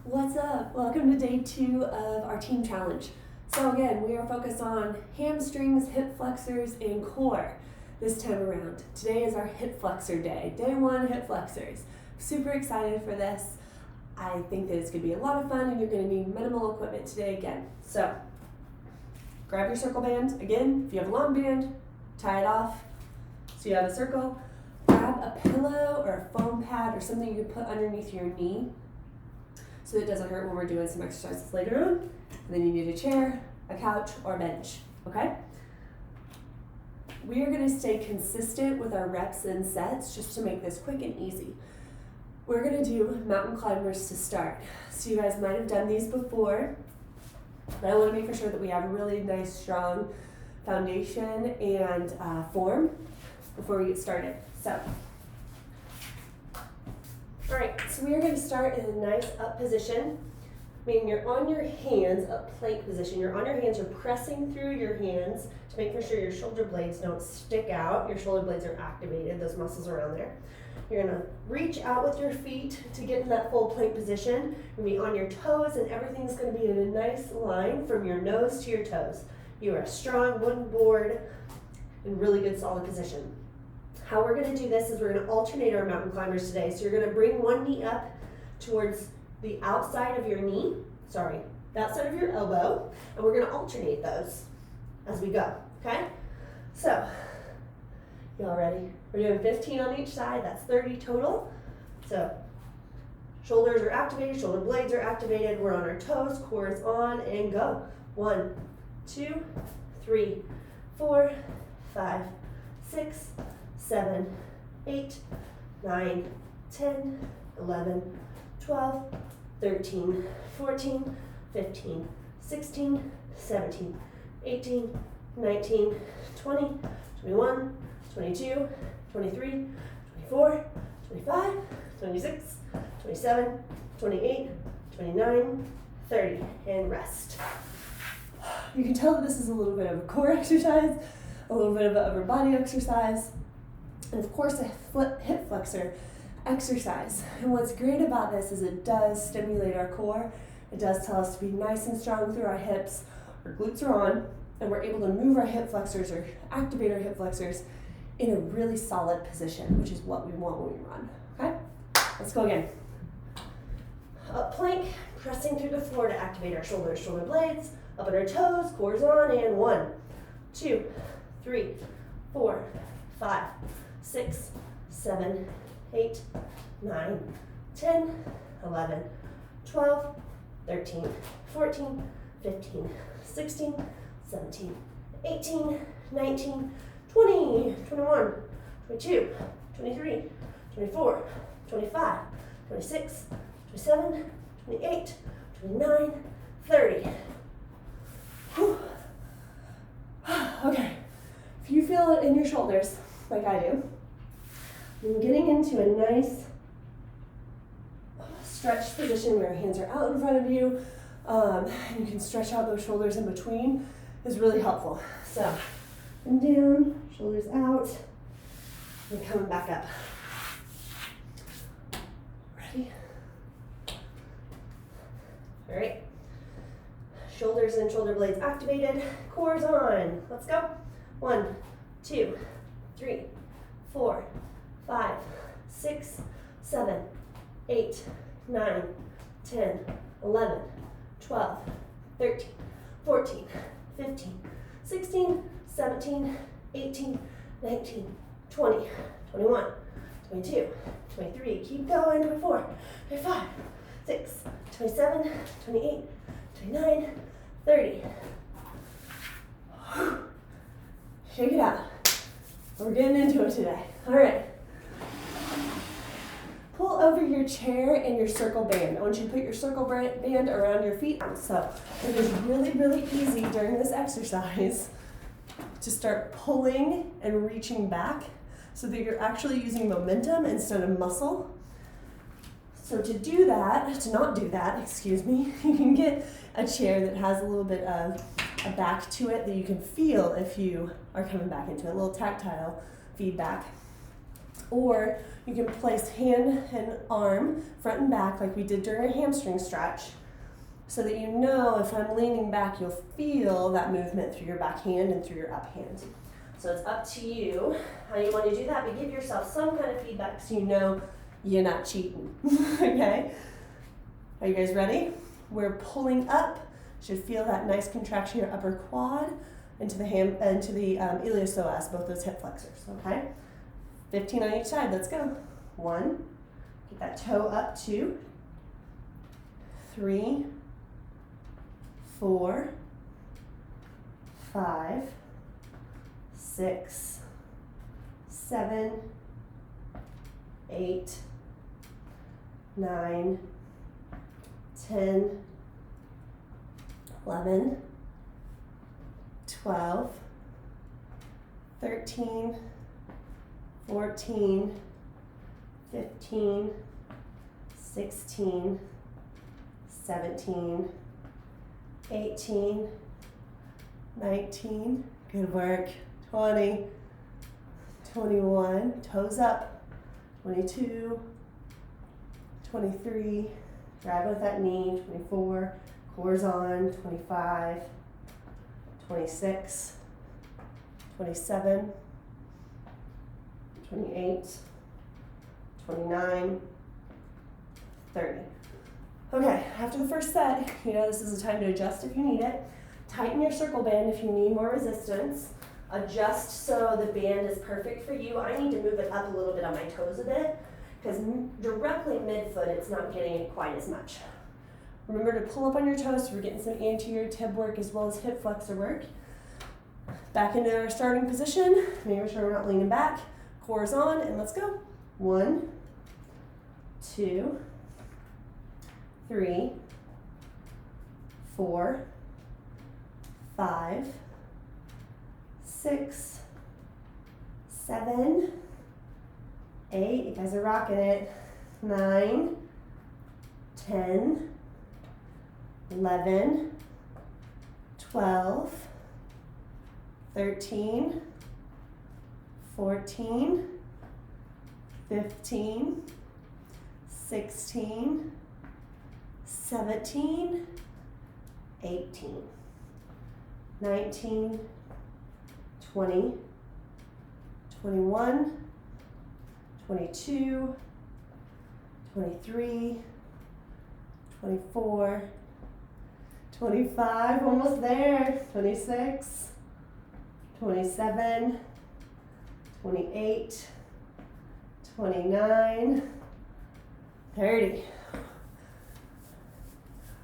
What's up? Welcome to day 2 of our team challenge. So again, we are focused on hamstrings, hip flexors, and core this time around. Today is our hip flexor day. Day 1, hip flexors. Super excited for this. I think that it's going to be a lot of fun and you're going to need minimal equipment today again. So grab your circle band. Again, if you have a long band, tie it off so you have a circle. Grab a pillow or a foam pad or something you can put underneath your knee so that it doesn't hurt when we're doing some exercises later on. And then you need a chair, a couch, or a bench, okay? We are gonna stay consistent with our reps and sets just to make this quick and easy. We're gonna do mountain climbers to start. So you guys might have done these before, but I wanna make for sure that we have a really nice, strong foundation and form before we get started. So. All right, so we are going to start in a nice up position, meaning you're on your hands, up plank position. You're on your hands, you're pressing through your hands to make for sure your shoulder blades don't stick out. Your shoulder blades are activated, those muscles around there. You're going to reach out with your feet to get in that full plank position. You're going to be on your toes and everything's going to be in a nice line from your nose to your toes. You are a strong wooden board in really good solid position. How we're going to do this is we're going to alternate our mountain climbers today. So you're going to bring one knee up towards the outside of your knee, the outside of your elbow, and we're going to alternate those as we go, okay? So, y'all ready? We're doing 15 on each side, that's 30 total. So, shoulders are activated, shoulder blades are activated, we're on our toes, core is on, and go. 1, 2, 3, 4, 5, 6, 7, 8, 9, 10, 11, 12, 13, 14, 15, 16, 17, 18, 19, 20, 21, 22, 23, 24, 25, 26, 27, 28, 29, 30, and rest. You can tell that this is a little bit of a core exercise, a little bit of an upper body exercise, and of course a hip flexor exercise. And what's great about this is it does stimulate our core. It does tell us to be nice and strong through our hips. Our glutes are on, and we're able to move our hip flexors or activate our hip flexors in a really solid position, which is what we want when we run, okay? Let's go again. Up plank, pressing through the floor to activate our shoulders, shoulder blades, up on our toes, core's on, and 1, 2, 3, 4, 5, 6, 7, 8, 9, 10, 11, 12, 13, 14, 15, 16, 17, 18, 19, 20, 21, 22, 23, 24, 25, 26, 27, 28, 29, 30. Whew. Okay, if you feel it in your shoulders, like I do, you're getting into a nice stretched position where your hands are out in front of you, and you can stretch out those shoulders in between is really helpful. So, and down, shoulders out, and coming back up. Ready? All right. Shoulders and shoulder blades activated, core's on. Let's go. 1, 2, 3, 4, 5, 6, 7, 8, 9, 10, 11, 12, 13, 14, 15, 16, 17, 18, 19, 20, 21, 22, 23, keep going, 24, 25, 6, 27, 28, 29, 30. Shake it out. We're getting into it today. All right. Pull over your chair and your circle band. I want you to put your circle band around your feet. So it is really, really easy during this exercise to start pulling and reaching back so that you're actually using momentum instead of muscle. So to not do that, excuse me, you can get a chair that has a little bit of a back to it that you can feel if you are coming back into it, a little tactile feedback. Or you can place hand and arm front and back like we did during a hamstring stretch, so that you know if I'm leaning back, you'll feel that movement through your back hand and through your up hand. So it's up to you how you want to do that, but give yourself some kind of feedback so you know you're not cheating. Okay? Are you guys ready? We're pulling up. You should feel that nice contraction in your upper quad into the iliopsoas, both those hip flexors. Okay? 15 on each side. Let's go. 1. Get that toe up. 2, 3, 4, 5, 6, 7, 8, 9, 10, 11, 12, 13, 14, 15, 16, 17, 18, 19, good work, 20, 21, toes up, 22, 23, grab with that knee, 24, core's on, 25, 26, 27, 28, 29, 30. Okay, after the first set, this is the time to adjust if you need it. Tighten your circle band if you need more resistance. Adjust so the band is perfect for you. I need to move it up a little bit on my toes a bit, because directly mid-foot, it's not getting it quite as much. Remember to pull up on your toes so we're getting some anterior tib work as well as hip flexor work. Back into our starting position, making sure we're not leaning back. Core's on, and let's go. 1, 2, 3, 4, 5, 6, 7, 8, you guys are rocking it, 9, 10, 11, 12, 13, 14, 15, 16, 17, 18, 19, 20, 21, 22, 23, 24, 25, almost there, 26, 27, 28, 29, 30.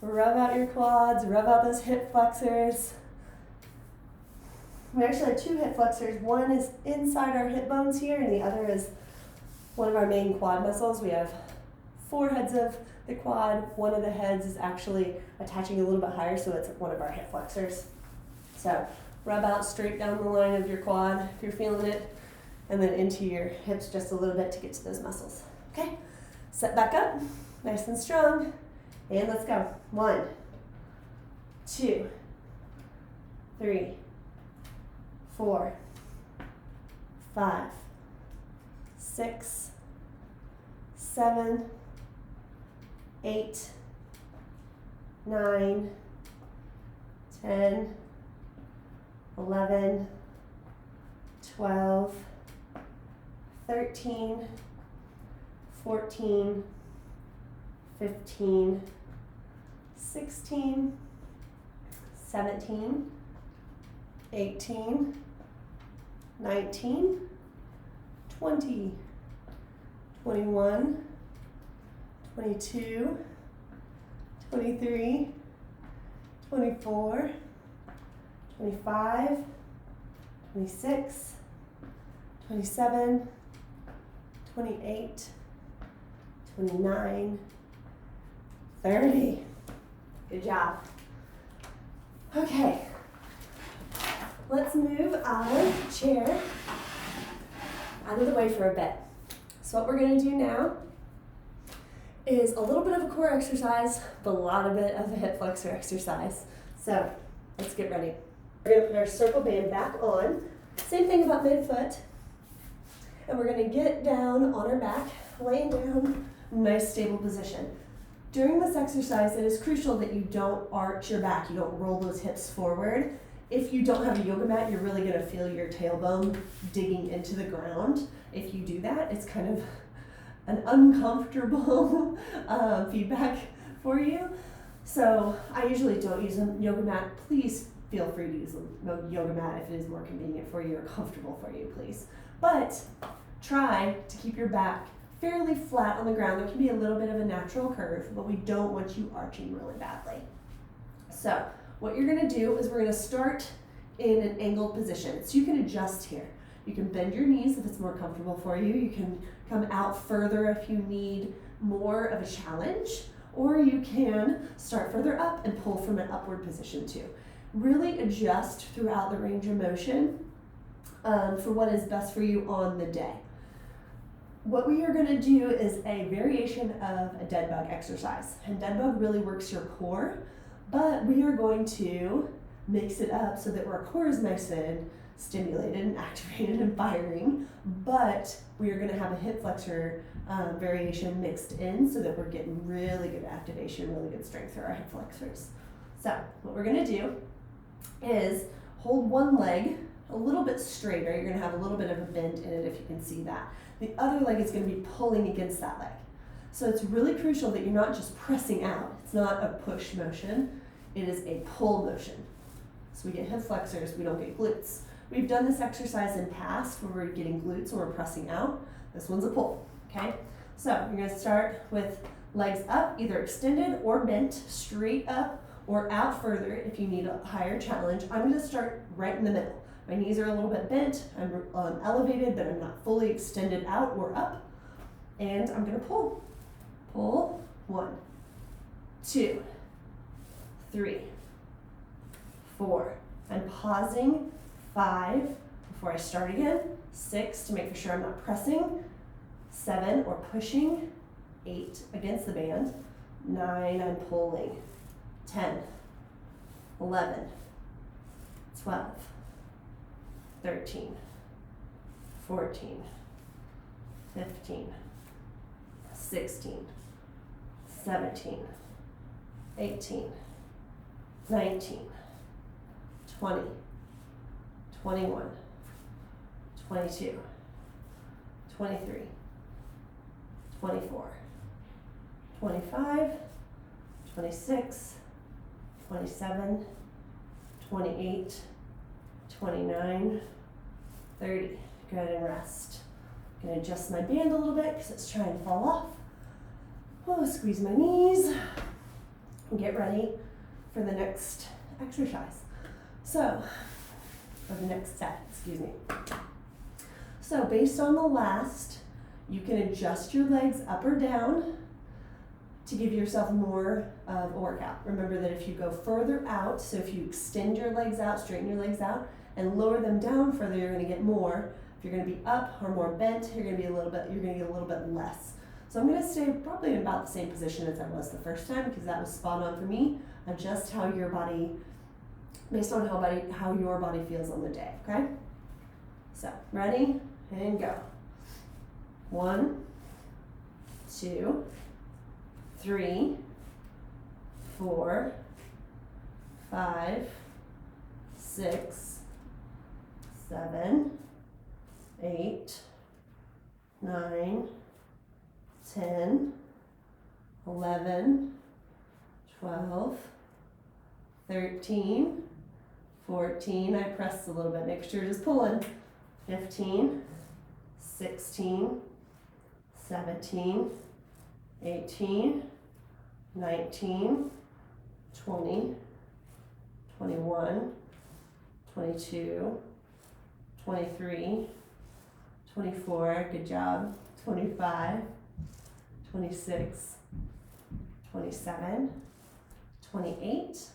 Rub out your quads, rub out those hip flexors. We actually have 2 hip flexors. One is inside our hip bones here, and the other is one of our main quad muscles. We have 4 heads of the quad. One of the heads is actually attaching a little bit higher, so it's one of our hip flexors. So rub out straight down the line of your quad if you're feeling it, and then into your hips just a little bit to get to those muscles. Okay, set back up, nice and strong, and let's go. 1, 2, 3, 4, 5, 6, 7, 8, 9, 10, 11, 12, 13, 14, 15, 16, 17, 18, 19, 20, 21, 22, 23, 24, 25, 26, 27, 28, 29, 30. Good job. Okay, let's move our chair out of the way for a bit. So what we're going to do now is a little bit of a core exercise, but a lot of it of a hip flexor exercise. So let's get ready. We're going to put our circle band back on. Same thing about midfoot. And we're gonna get down on our back, laying down, nice stable position. During this exercise, it is crucial that you don't arch your back, you don't roll those hips forward. If you don't have a yoga mat, you're really gonna feel your tailbone digging into the ground. If you do that, it's kind of an uncomfortable feedback for you. So I usually don't use a yoga mat. Please feel free to use a yoga mat if it is more convenient for you or comfortable for you, please. But try to keep your back fairly flat on the ground. There can be a little bit of a natural curve, but we don't want you arching really badly. So what you're gonna do is we're gonna start in an angled position. So you can adjust here. You can bend your knees if it's more comfortable for you. You can come out further if you need more of a challenge, or you can start further up and pull from an upward position too. Really adjust throughout the range of motion for what is best for you on the day. What we are gonna do is a variation of a dead bug exercise. And dead bug really works your core, but we are going to mix it up so that our core is nice and stimulated and activated and firing, but we are gonna have a hip flexor variation mixed in so that we're getting really good activation, really good strength through our hip flexors. So what we're gonna do is hold one leg a little bit straighter. You're gonna have a little bit of a bend in it if you can see that. The other leg is gonna be pulling against that leg. So it's really crucial that you're not just pressing out. It's not a push motion, it is a pull motion. So we get hip flexors, we don't get glutes. We've done this exercise in past where we're getting glutes and we're pressing out. This one's a pull, okay? So you're gonna start with legs up, either extended or bent, straight up or out further if you need a higher challenge. I'm gonna start right in the middle. My knees are a little bit bent, I'm elevated, but I'm not fully extended out or up. And I'm gonna pull. Pull, 1, 2, 3, 4. I'm pausing, 5 before I start again, 6 to make sure I'm not pressing, 7 or pushing, 8 against the band, 9 I'm pulling, 10, 11, 12, 13, 14, 15, 16, 17, 18, 19, 20, 21, 22, 23, 24, 25, 26, 27, 28, 29, 30. Go ahead and rest. I'm gonna adjust my band a little bit because it's trying to fall off. Oh, squeeze my knees and get ready for the next exercise. So, for the next set, excuse me. So based on the last, you can adjust your legs up or down to give yourself more of a workout. Remember that if you go further out, so if you extend your legs out, straighten your legs out, and lower them down further, you're gonna get more. If you're gonna be up or more bent, you're gonna get a little bit less. So I'm gonna stay probably in about the same position as I was the first time because that was spot on for me. Adjust how your body, based on how your body feels on the day, okay? So, ready, and go. 1, 2, 3, 4, 5, 6, 7, 8, 9, 10, 11, 12, 13, 14, I pressed a little bit, make sure you're just pulling, 15, 16, 17, 18, 19, 20, 21, 22, 23, 24, good job, 25, 26, 27, 28,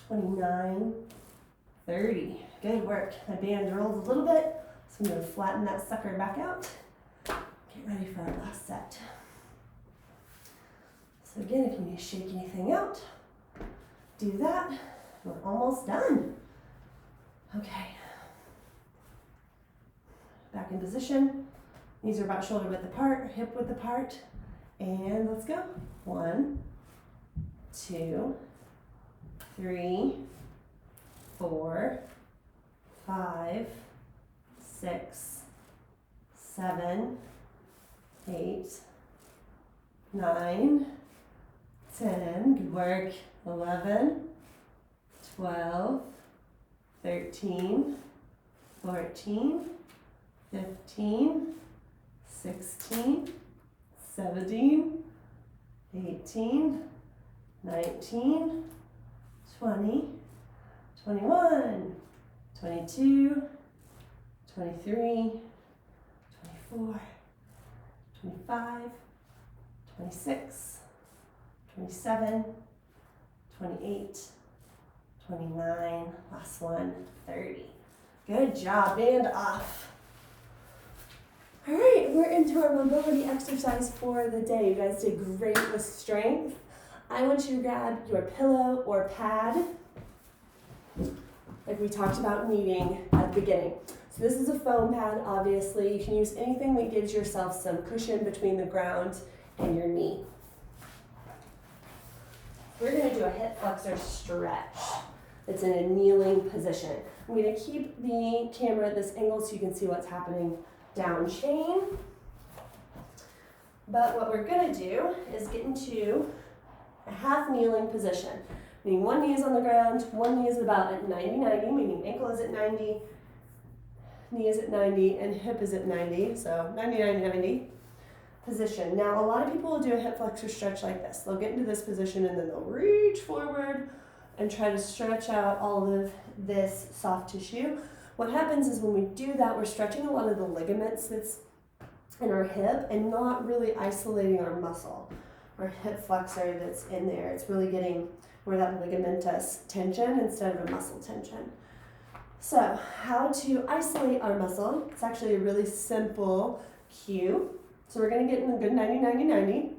29, 30. Good work. My band rolled a little bit, so I'm going to flatten that sucker back out. Get ready for our last set. So again, if you need to shake anything out, do that. We're almost done. Okay. Back in position. Knees are about shoulder width apart, hip width apart. And let's go. 1, 2, 3, 4, 5, 6, 7, 8, 9, 10, good work, 11, 12, 13, 14, 15, 16, 17, 18, 19, 20, 21, 22, 23, 24, 25, 26, 27, 28, 29, last one, 30. Good job, band off. All right, we're into our mobility exercise for the day. You guys did great with strength. I want you to grab your pillow or pad, like we talked about needing at the beginning. So this is a foam pad, obviously. You can use anything that gives yourself some cushion between the ground and your knee. We're gonna do a hip flexor stretch. It's in a kneeling position. I'm gonna keep the camera at this angle so you can see what's happening down chain. But what we're gonna do is get into a half kneeling position, meaning one knee is on the ground, one knee is about at 90-90, meaning ankle is at 90, knee is at 90, and hip is at 90, so 90-90-90 position. Now, a lot of people will do a hip flexor stretch like this. They'll get into this position and then they'll reach forward and try to stretch out all of this soft tissue. What happens is when we do that, we're stretching a lot of the ligaments that's in our hip and not really isolating our muscle, our hip flexor that's in there. It's really getting where that ligamentous tension instead of a muscle tension. So how to isolate our muscle? It's actually a really simple cue. So we're gonna get in a good 90-90-90,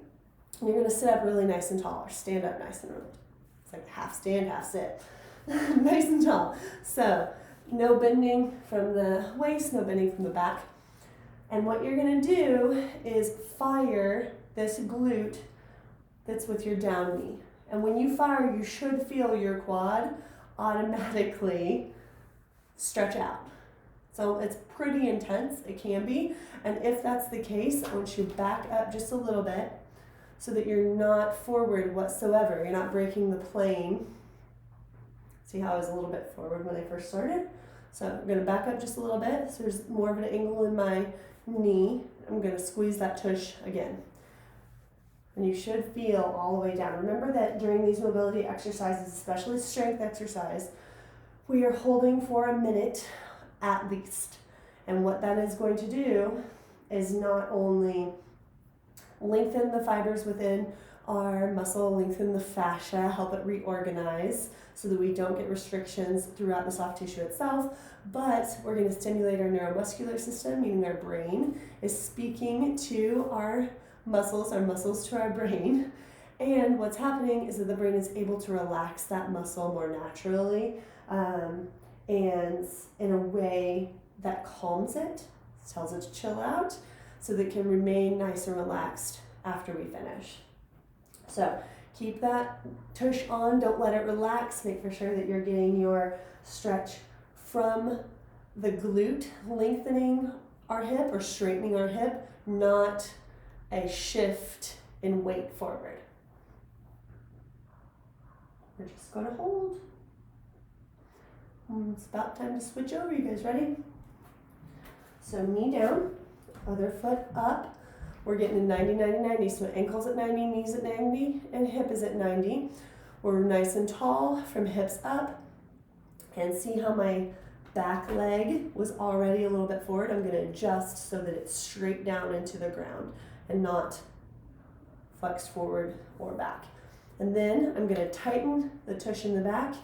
and you're gonna sit up really nice and tall, or stand up nice and really. It's like half stand, half sit. Nice and tall. So no bending from the waist, no bending from the back. And what you're gonna do is fire this glute that's with your down knee. And when you fire, you should feel your quad automatically stretch out. So it's pretty intense, it can be. And if that's the case, I want you to back up just a little bit so that you're not forward whatsoever. You're not breaking the plane. See how I was a little bit forward when I first started? So I'm gonna back up just a little bit so there's more of an angle in my knee. I'm gonna squeeze that tush again. And you should feel all the way down. Remember that during these mobility exercises, especially strength exercise, we are holding for a minute at least. And what that is going to do is not only lengthen the fibers within our muscle, lengthen the fascia, help it reorganize so that we don't get restrictions throughout the soft tissue itself, but we're going to stimulate our neuromuscular system, meaning our brain is speaking to our muscles to our brain. And what's happening is that the brain is able to relax that muscle more naturally and in a way that calms it, tells it to chill out, so that it can remain nice and relaxed after we finish. So keep that tush on, don't let it relax. Make for sure that you're getting your stretch from the glute, lengthening our hip or straightening our hip, not a shift in weight forward. We're just going to hold. It's about time to switch over. You guys ready? So knee down, other foot up. We're getting a 90-90-90. So ankles at 90, knees at 90, and hip is at 90. We're nice and tall from hips up. And see how my back leg was already a little bit forward? I'm going to adjust so that it's straight down into the ground and not flexed forward or back. And then I'm going to tighten the tush in the back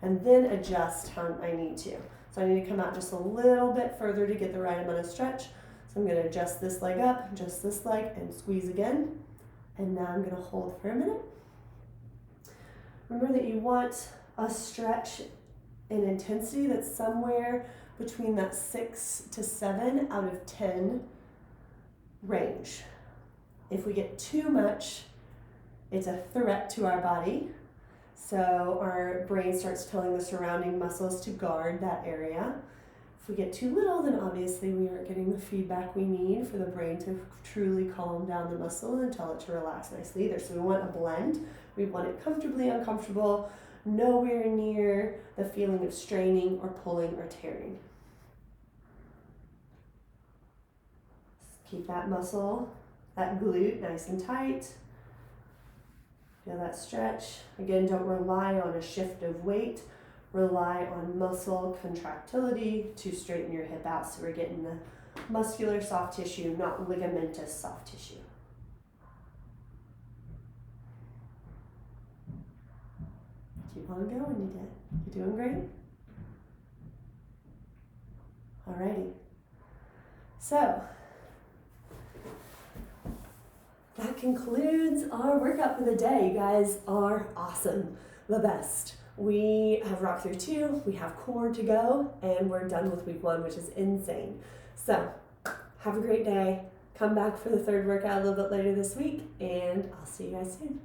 and then adjust how I need to. So I need to come out just a little bit further to get the right amount of stretch. So I'm going to adjust this leg up, adjust this leg, and squeeze again. And now I'm going to hold for a minute. Remember that you want a stretch in intensity that's somewhere between that 6 to 7 out of 10 range. If we get too much, it's a threat to our body. So our brain starts telling the surrounding muscles to guard that area. If we get too little, then obviously we aren't getting the feedback we need for the brain to truly calm down the muscle and tell it to relax nicely either. So we want a blend. We want it comfortably uncomfortable, nowhere near the feeling of straining or pulling or tearing. Keep that muscle, that glute nice and tight. Feel that stretch. Again, don't rely on a shift of weight. Rely on muscle contractility to straighten your hip out. So we're getting the muscular soft tissue, not ligamentous soft tissue. Keep on going, you're doing great. Alrighty. So, that concludes our workout for the day. You guys are awesome, the best. We have rock through 2, we have core to go, and we're done with week 1, which is insane. So, have a great day. Come back for the 3rd workout a little bit later this week, and I'll see you guys soon.